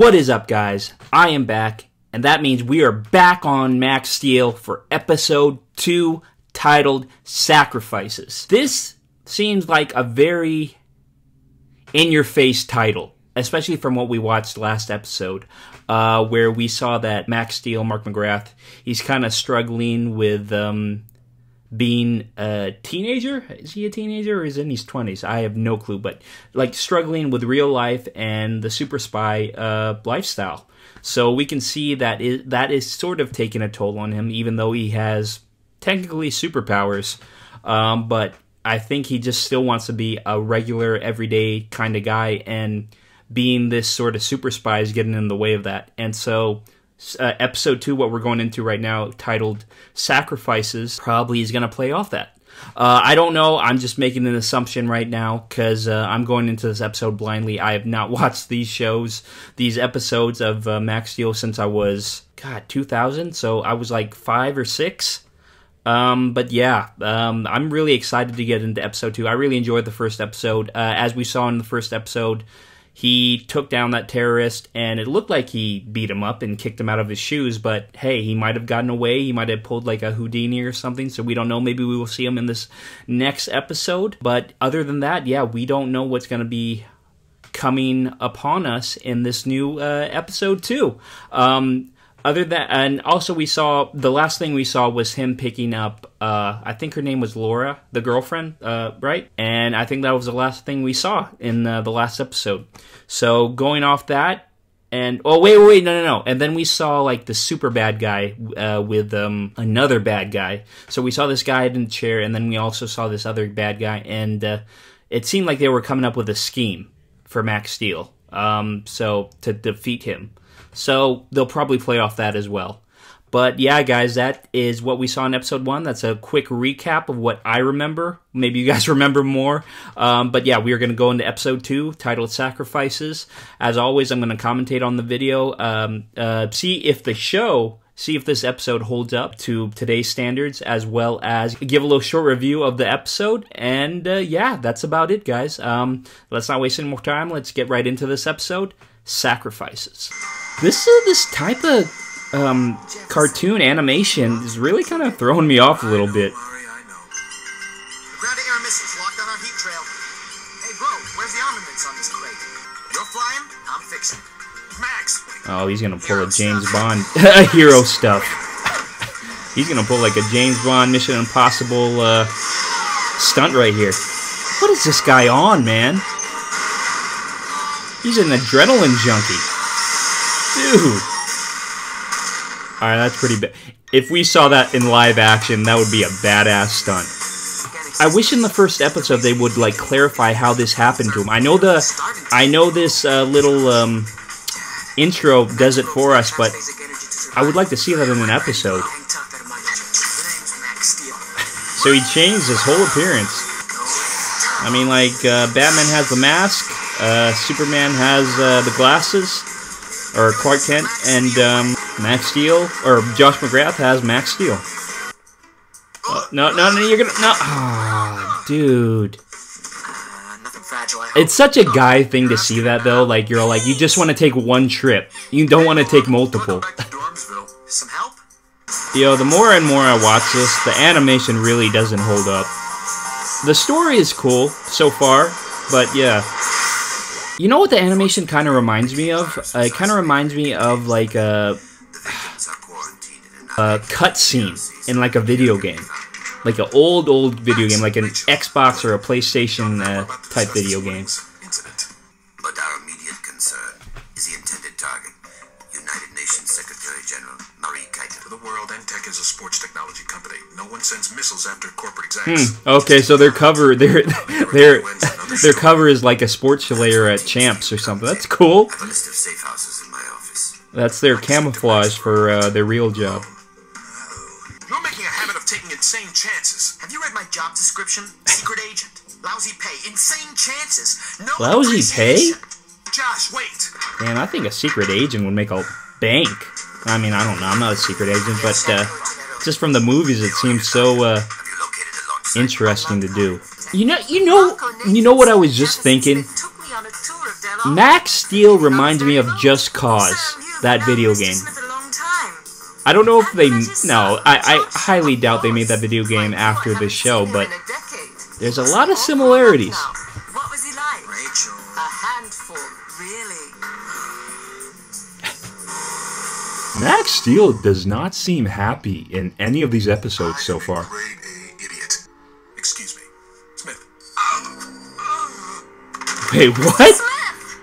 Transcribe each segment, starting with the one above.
What is up, guys? I am back, and that means we are back on Max Steel for episode 2, titled Sacrifices. This seems like a very in-your-face title, especially from what we watched last episode, where we saw that Max Steel, Mark McGrath, he's kind of struggling with being a teenager. Is he a teenager or is he in his 20s? I have no clue, but like struggling with real life and the super spy lifestyle. So we can see that that is sort of taking a toll on him, even though he has technically superpowers. But I think he just still wants to be a regular, everyday kind of guy, and being this sort of super spy is getting in the way of that. And so episode 2, what we're going into right now, titled Sacrifices, probably is going to play off that. I don't know. I'm just making an assumption right now because I'm going into this episode blindly. I have not watched these episodes of Max Steel since I was, 2000. So I was like 5 or 6. But yeah, I'm really excited to get into episode 2. I really enjoyed the first episode. As we saw in the first episode, he took down that terrorist, and it looked like he beat him up and kicked him out of his shoes, but hey, he might have gotten away. He might have pulled like a Houdini or something, so we don't know. Maybe we will see him in this next episode. But other than that, yeah, we don't know what's going to be coming upon us in this new episode 2. Other than, and also we saw, the last thing we saw was him picking up, I think her name was Laura, the girlfriend, right? And I think that was the last thing we saw in the last episode. So going off that, and, oh, wait, no. And then we saw, like, the super bad guy with another bad guy. So we saw this guy in the chair, and then we also saw this other bad guy, and it seemed like they were coming up with a scheme for Max Steel, so to defeat him. So they'll probably play off that as well. But yeah, guys, that is what we saw in episode 1. That's a quick recap of what I remember. Maybe you guys remember more. But yeah, we are going to go into episode 2, titled Sacrifices. As always, I'm going to commentate on the video, see if this episode holds up to today's standards, as well as give a little short review of the episode. And yeah, that's about it, guys. Let's not waste any more time. Let's get right into this episode, Sacrifices. This type of cartoon animation is really kind of throwing me off a little bit. Ground to air missiles locked on our heat trail. Hey bro, where's the armaments on this crate? You're flying, I'm fixing. Max. Oh, he's gonna pull a James Bond hero stuff. He's gonna pull like a James Bond Mission Impossible stunt right here. What is this guy on, man? He's an adrenaline junkie. Dude. Alright, that's pretty bad. If we saw that in live action, that would be a badass stunt. I wish in the first episode they would, like, clarify how this happened to him. I know this little intro does it for us, but I would like to see that in an episode. So he changed his whole appearance. I mean, like, Batman has the mask, Superman has the glasses, or Clark Kent, and Max Steel, or Josh McGrath has Max Steel. No, you're gonna, no, ah, dude. It's such a guy thing to see that, though. Like, you're like, you just want to take one trip. You don't want to take multiple. Some help? Yo, the more and more I watch this, the animation really doesn't hold up. The story is cool so far, but yeah. You know what the animation kind of reminds me of? It kind of reminds me of like a cutscene in like a video game. Like an old video game, like an Xbox or a PlayStation type video game. But our immediate concern is the intended target, United Nations Secretary General Marie Kaita. The world, Entech is a sports technology company. No one sends missiles after corporate execs. Okay, so their cover is like a sports layer at Champs or something. That's cool. I have a list of safe houses in my office. That's their camouflage for their real job. You're making a habit of taking insane chances. Have you read my job description? Secret agent. Lousy pay. Insane chances. No Lousy pay? Josh, wait. Man, I think a secret agent would make a bank. I mean, I don't know. I'm not a secret agent, but just from the movies, it seems so interesting to do. You know what I was just thinking? Max Steel reminds me of Just Cause, that video game. I don't know if they... No, I highly doubt they made that video game after this show, but there's a lot of similarities. What was he like? Rachel. A handful, really. Max Steel does not seem happy in any of these episodes so far. Grade A idiot. Excuse me. Smith. Wait, what?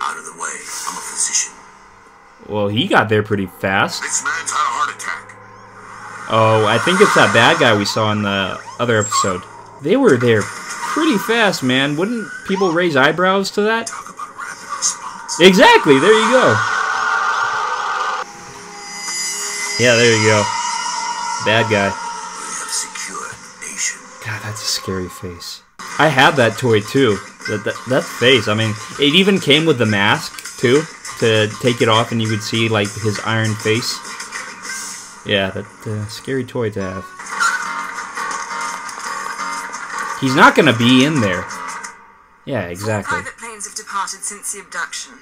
Out of the way. I'm a physician. Well, he got there pretty fast. This man's had a heart attack. Oh, I think it's that bad guy we saw in the other episode. They were there pretty fast, man. Wouldn't people raise eyebrows to that? Talk about a rapid response. Exactly, there you go. Yeah, there you go. Bad guy. We have secured nation. God, that's a scary face. I had that toy too. That face, I mean, it even came with the mask too, to take it off and you could see like his iron face. Yeah, that scary toy to have. He's not gonna be in there. Yeah, exactly. Private planes have departed since the abduction.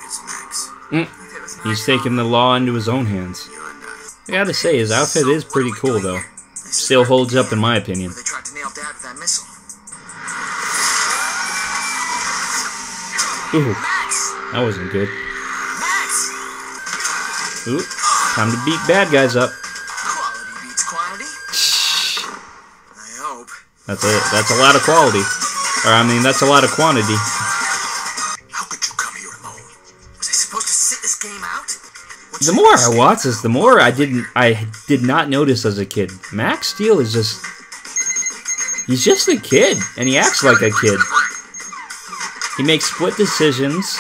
It's Max. If it was my He's taking the law into his own hands. You and I. I gotta say, his outfit is pretty cool though. Still holds up in my opinion. They tried to nail Dad with that missile. Ooh, Max! that wasn't good. Max! Ooh, time to beat bad guys up. Quality beats quantity. I hope. That's a lot of quality. Or I mean, that's a lot of quantity. How could you come here alone? Was I supposed to sit this game out? The more I watch this, the more I did not notice as a kid. Max Steel is he's just a kid, and he acts like a kid. He makes split decisions.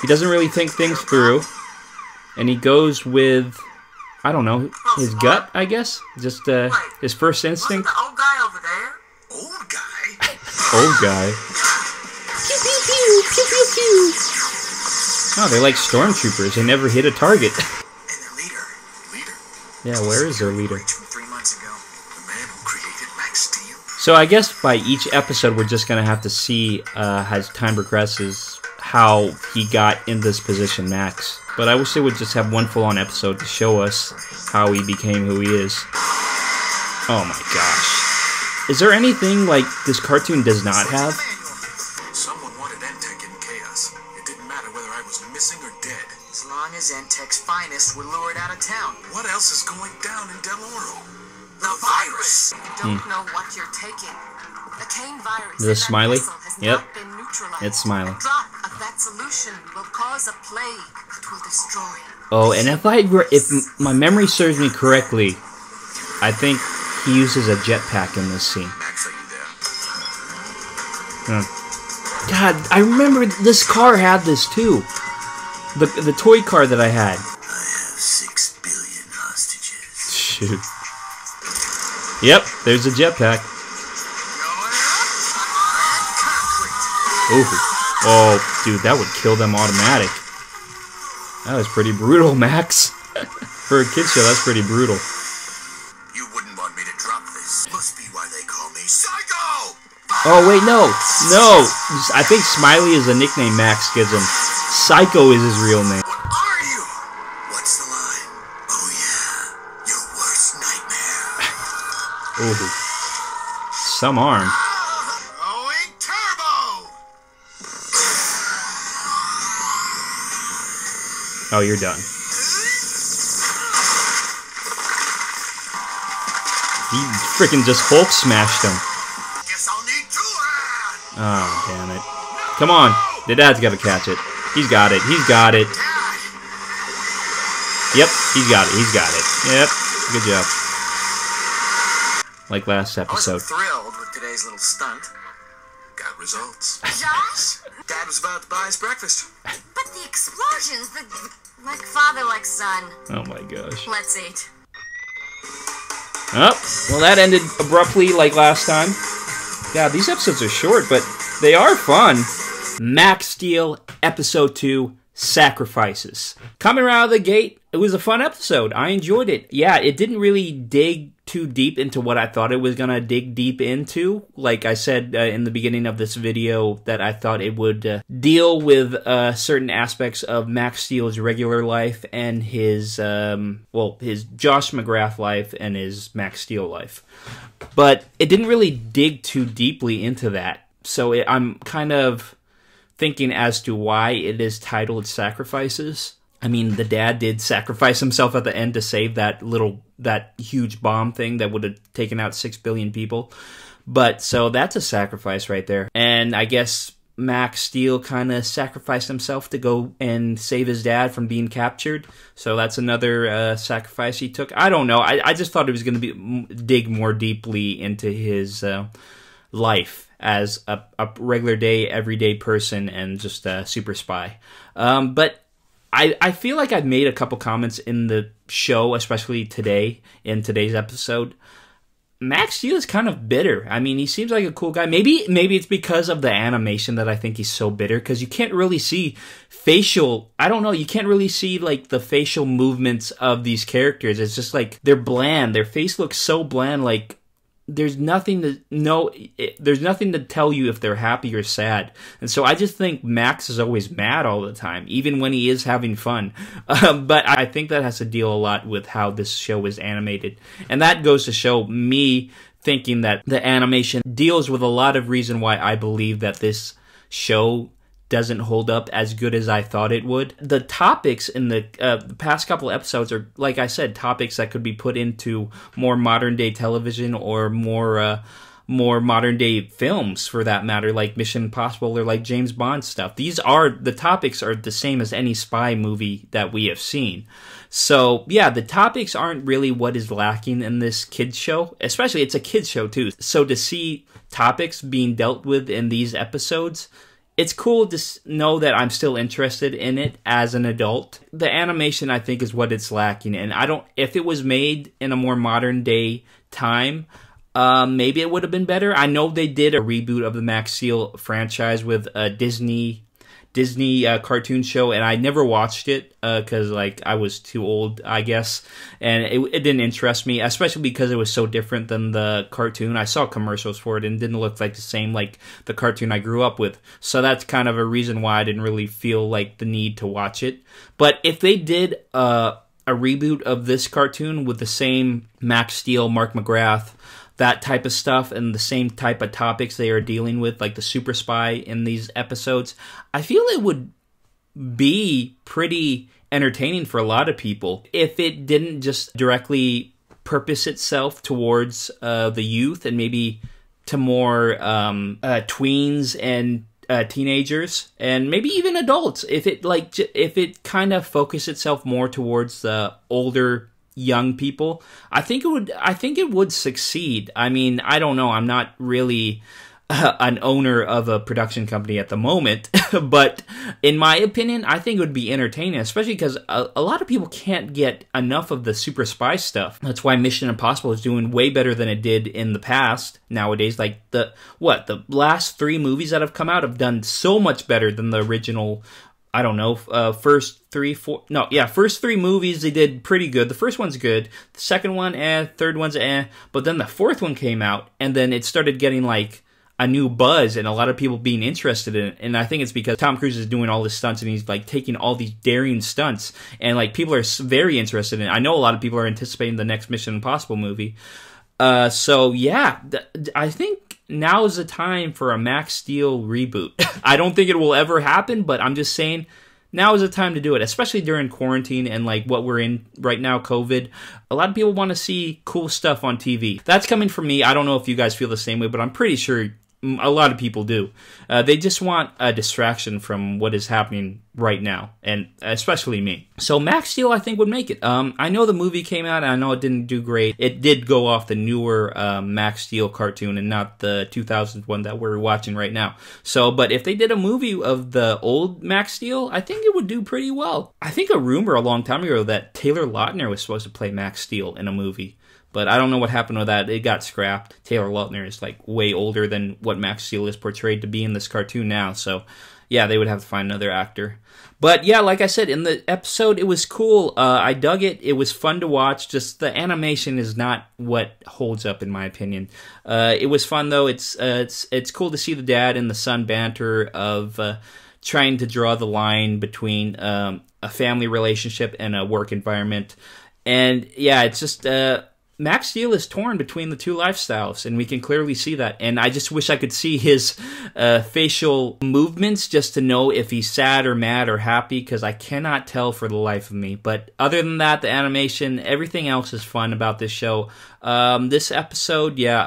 He doesn't really think things through, and he goes with, I don't know, his gut, I guess. Just his first instinct. Wasn't the old guy over there? Old guy? Old guy. Pew pew pew pew pew pew. Oh, they're like stormtroopers. They never hit a target. And their leader. Leader? Yeah, where is their leader? From 3 months ago. The man who created Max Steel? So I guess by each episode, we're just gonna have to see as time progresses how he got in this position, Max. But I wish they would just have one full-on episode to show us how he became who he is. Oh my gosh. Is there anything like this cartoon does not have? Someone wanted Entech in chaos. It didn't matter whether I was missing or dead. As long as Entech's finest were lured out of town. What else is going down in Del Oro? The virus! You don't know what you're taking. The Kane virus. The in that smiley? vessel has Yep. not been neutralized. It's Smiley. A drop of that solution will cause a plague that will destroy. Oh, and if my memory serves me correctly, I think he uses a jetpack in this scene. Max, are you there? God, I remember this car had this too. The toy car that I had. I have 6 billion hostages. Shoot. Yep, there's a jetpack. Ooh. Oh, dude, that would kill them automatic. That was pretty brutal, Max. For a kid's show, that's pretty brutal. You wouldn't want me to drop this. Must be why they call me Psycho! Oh, wait, no. No. I think Smiley is the nickname Max gives him. Psycho is his real name. What are you? What's the line? Oh yeah, your worst nightmare. Ooh. Some arm. Going turbo! Oh, you're done. He freaking just Hulk smashed him. Guess I'll need 2 hands! Oh, damn it. Come on. The dad's got to catch it. He's got it. He's got it. Yep, he's got it. He's got it. Yep. Good job. Like last I episode. wasn't thrilled with today's little stunt. Got results. Josh? Dad was about to buy us breakfast. But the explosions, like father, like son. Oh my gosh. Let's eat. Oh, well that ended abruptly like last time. God, these episodes are short, but they are fun. Max Steel, Episode 2, Sacrifices. Coming out of the gate it was a fun episode. I enjoyed it. Yeah, it didn't really dig too deep into what I thought it was going to dig deep into. Like I said in the beginning of this video, that I thought it would deal with certain aspects of Max Steel's regular life and his, his Josh McGrath life and his Max Steel life. But it didn't really dig too deeply into that. So I'm kind of thinking as to why it is titled Sacrifices. I mean, the dad did sacrifice himself at the end to save that huge bomb thing that would have taken out 6 billion people. But, so that's a sacrifice right there. And I guess Max Steel kind of sacrificed himself to go and save his dad from being captured. So that's another sacrifice he took. I don't know. I just thought it was going to dig more deeply into his life as a regular day, everyday person and just a super spy. But I feel like I've made a couple comments in the show, especially today, in today's episode. Max Steel is kind of bitter. I mean, he seems like a cool guy. Maybe it's because of the animation that I think he's so bitter, because you can't really see facial... I don't know, you can't really see, like, the facial movements of these characters. It's just, like, they're bland. Their face looks so bland, like... There's nothing to tell you if they're happy or sad. And so I just think Max is always mad all the time, even when he is having fun. But I think that has to deal a lot with how this show is animated. And that goes to show me thinking that the animation deals with a lot of reason why I believe that this show doesn't hold up as good as I thought it would. The topics in the past couple episodes are, like I said, topics that could be put into more modern day television or more modern day films, for that matter, like Mission Impossible or like James Bond stuff. The topics are the same as any spy movie that we have seen. So yeah, the topics aren't really what is lacking in this kids show, especially it's a kids show too. So to see topics being dealt with in these episodes, it's cool to know that I'm still interested in it as an adult. The animation, I think, is what it's lacking. And if it was made in a more modern day time, maybe it would have been better. I know they did a reboot of the Max Steel franchise with a Disney cartoon show, and I never watched it because like I was too old, I guess, and it didn't interest me, especially because it was so different than the cartoon. I saw commercials for it and it didn't look like the same like the cartoon I grew up with, so that's kind of a reason why I didn't really feel like the need to watch it. But if they did a reboot of this cartoon with the same Max Steel, Mark McGrath, that type of stuff, and the same type of topics they are dealing with, like the super spy in these episodes, I feel it would be pretty entertaining for a lot of people if it didn't just directly purpose itself towards the youth and maybe to more tweens and teenagers and maybe even adults. If it kind of focused itself more towards the older young people, I think it would succeed. I mean, I don't know. I'm not really an owner of a production company at the moment, but in my opinion, I think it would be entertaining, especially because a lot of people can't get enough of the super spy stuff. That's why Mission Impossible is doing way better than it did in the past nowadays. Like the last 3 movies that have come out have done so much better than the original. I don't know, first 3 movies, they did pretty good. The first one's good, the second one, third one's but then the fourth one came out, and then it started getting, like, a new buzz, and a lot of people being interested in it, and I think it's because Tom Cruise is doing all this stunts, and he's, like, taking all these daring stunts, and, like, people are very interested in it. I know a lot of people are anticipating the next Mission Impossible movie. So, yeah, I think now is the time for a Max Steel reboot. I don't think it will ever happen, but I'm just saying now is the time to do it, especially during quarantine and like what we're in right now, COVID. A lot of people want to see cool stuff on TV. That's coming from me. I don't know if you guys feel the same way, but I'm pretty sure a lot of people do. They just want a distraction from what is happening right now, and especially me. So Max Steel, I think, would make it. I know the movie came out, and I know it didn't do great. It did go off the newer Max Steel cartoon and not the 2000s one that we're watching right now. So, but if they did a movie of the old Max Steel, I think it would do pretty well. I think a rumor a long time ago that Taylor Lautner was supposed to play Max Steel in a movie. But I don't know what happened with that. It got scrapped. Taylor Lautner is like way older than what Max Steel is portrayed to be in this cartoon now. So yeah, they would have to find another actor. But yeah, like I said, in the episode, it was cool. I dug it. It was fun to watch. Just the animation is not what holds up, in my opinion. It was fun, though. It's cool to see the dad and the son banter of trying to draw the line between a family relationship and a work environment. And yeah, it's just Max Steel is torn between the two lifestyles, and we can clearly see that. And I just wish I could see his facial movements just to know if he's sad or mad or happy, because I cannot tell for the life of me. But other than that, the animation, everything else is fun about this show. This episode, yeah,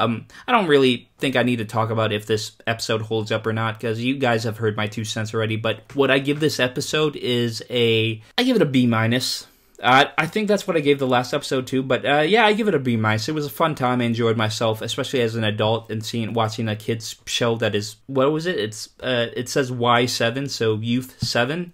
I don't really think I need to talk about if this episode holds up or not, because you guys have heard my 2 cents already. But what I give this episode is I give it a B-. I think that's what I gave the last episode too, but yeah, I give it a B-. It was a fun time. I enjoyed myself, especially as an adult, and watching a kids show that is, what was it? It says Y7, so Youth 7.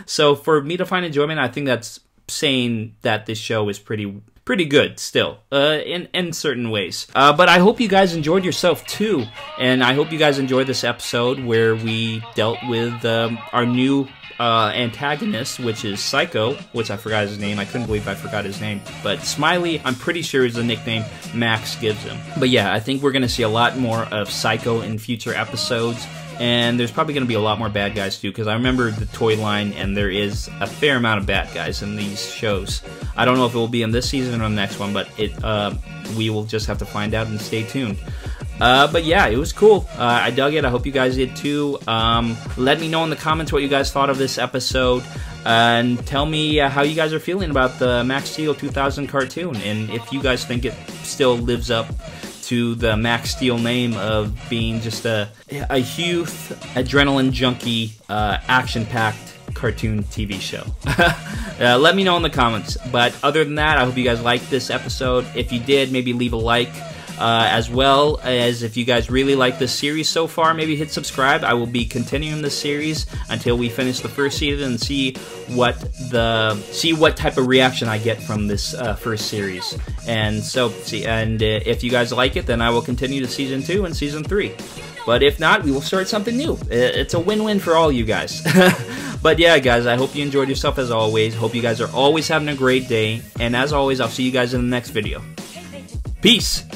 So for me to find enjoyment, I think that's saying that this show is pretty good still, in certain ways. But I hope you guys enjoyed yourself too, and I hope you guys enjoyed this episode where we dealt with our new antagonist, which is Psycho, which I forgot his name. I couldn't believe I forgot his name. But Smiley, I'm pretty sure, is the nickname Max gives him. But yeah, I think we're going to see a lot more of Psycho in future episodes. And there's probably going to be a lot more bad guys too, because I remember the toy line, and there is a fair amount of bad guys in these shows. I don't know if it will be in this season or the next one, but we will just have to find out and stay tuned. But yeah, it was cool. I dug it. I hope you guys did too. Let me know in the comments what you guys thought of this episode, and tell me how you guys are feeling about the Max Steel 2000 cartoon, and if you guys think it still lives up to the Max Steel name of being just a youth, adrenaline junkie, action-packed cartoon TV show. Let me know in the comments. But other than that, I hope you guys liked this episode. If you did, maybe leave a like. As well as if you guys really like this series so far, maybe hit subscribe. I will be continuing this series until we finish the first season and see what type of reaction I get from this first series. And so, if you guys like it, then I will continue to season 2 and season 3. But if not, we will start something new. It's a win-win for all you guys. But yeah, guys, I hope you enjoyed yourself as always. Hope you guys are always having a great day. And as always, I'll see you guys in the next video. Peace!